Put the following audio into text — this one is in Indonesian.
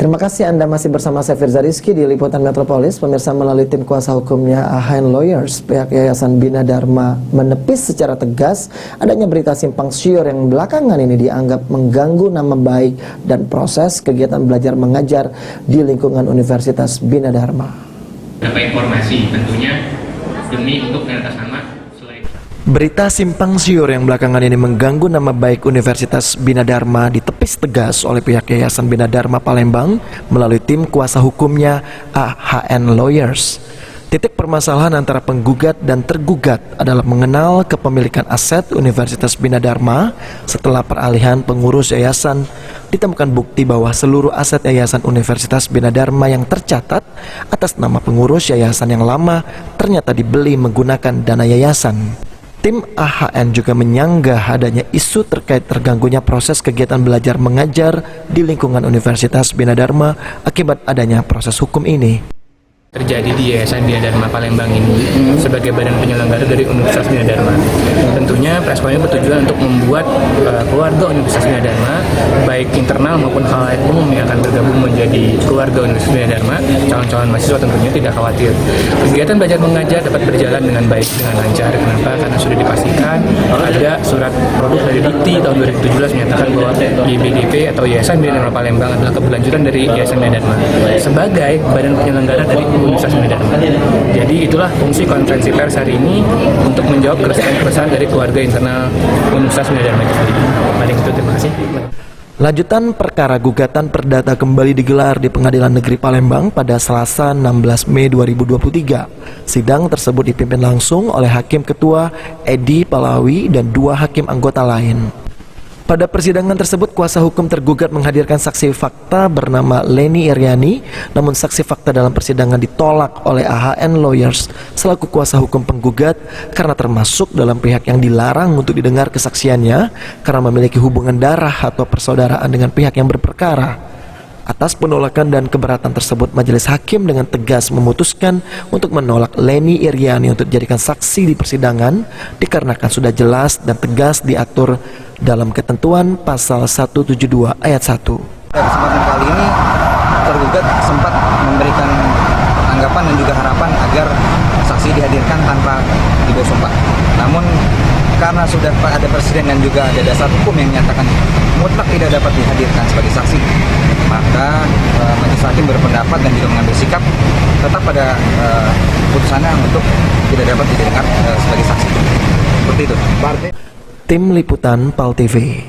Terima kasih Anda masih bersama saya Firza Rizky di Liputan Metropolis. Pemirsa, melalui tim kuasa hukumnya AHN Lawyers, pihak Yayasan Bina Dharma menepis secara tegas adanya berita simpang siur yang belakangan ini dianggap mengganggu nama baik dan proses kegiatan belajar mengajar di lingkungan Universitas Bina Dharma. Beberapa informasi tentunya demi untuk mengatasnamakan. Berita simpang siur yang belakangan ini mengganggu nama baik Universitas Bina Dharma ditepis tegas oleh pihak Yayasan Bina Dharma Palembang melalui tim kuasa hukumnya AHN Lawyers. Titik permasalahan antara penggugat dan tergugat adalah mengenal kepemilikan aset Universitas Bina Dharma. Setelah peralihan pengurus yayasan, ditemukan bukti bahwa seluruh aset Yayasan Universitas Bina Dharma yang tercatat atas nama pengurus yayasan yang lama ternyata dibeli menggunakan dana yayasan. Tim AHN juga menyanggah adanya isu terkait terganggunya proses kegiatan belajar mengajar di lingkungan Universitas Bina Dharma akibat adanya proses hukum ini. Terjadi di Yayasan Bina Dharma Palembang ini sebagai badan penyelenggara dari Universitas Bina Dharma. Tentunya Preskon ini bertujuan untuk membuat keluarga Universitas Bina Dharma, baik internal maupun khalayak umum yang akan bergabung menjadi keluarga Universitas Bina Dharma, calon-calon mahasiswa tentunya tidak khawatir. Kegiatan belajar mengajar dapat berjalan dengan baik, dengan lancar. Kenapa? Karena sudah dipastikan ada surat produk dari Dikti tahun 2017 menyatakan bahwa YBDP atau Yayasan Bina Dharma Palembang adalah keberlanjutan dari Yayasan Bina Dharma sebagai badan penyelenggara dari Universitas Bina Dharma. Jadi itulah fungsi konferensi pers hari ini untuk menjawab keresahan dari keluarga internal Universitas Bina Dharma itu sendiri. Paling itu, terima kasih. Lanjutan perkara gugatan perdata kembali digelar di Pengadilan Negeri Palembang pada Selasa 16 Mei 2023. Sidang tersebut dipimpin langsung oleh Hakim Ketua Edi Palawi dan 2 hakim anggota lain. Pada persidangan tersebut, kuasa hukum tergugat menghadirkan saksi fakta bernama Leni Iryani, namun saksi fakta dalam persidangan ditolak oleh AHN Lawyers selaku kuasa hukum penggugat karena termasuk dalam pihak yang dilarang untuk didengar kesaksiannya karena memiliki hubungan darah atau persaudaraan dengan pihak yang berperkara. Atas penolakan dan keberatan tersebut, majelis hakim dengan tegas memutuskan untuk menolak Leni Iryani untuk dijadikan saksi di persidangan dikarenakan sudah jelas dan tegas diatur dalam ketentuan pasal 172 ayat 1. Pada kesempatan kali ini tergugat sempat memberikan anggapan dan juga harapan agar saksi dihadirkan tanpa dibawa sumpah. Namun karena sudah ada presiden dan juga ada dasar hukum yang menyatakan mutlak tidak dapat dihadirkan sebagai saksi, maka majelis hakim berpendapat dan juga mengambil sikap tetap pada putusannya untuk tidak dapat didengar sebagai saksi. Seperti itu. Tim Liputan PAL TV.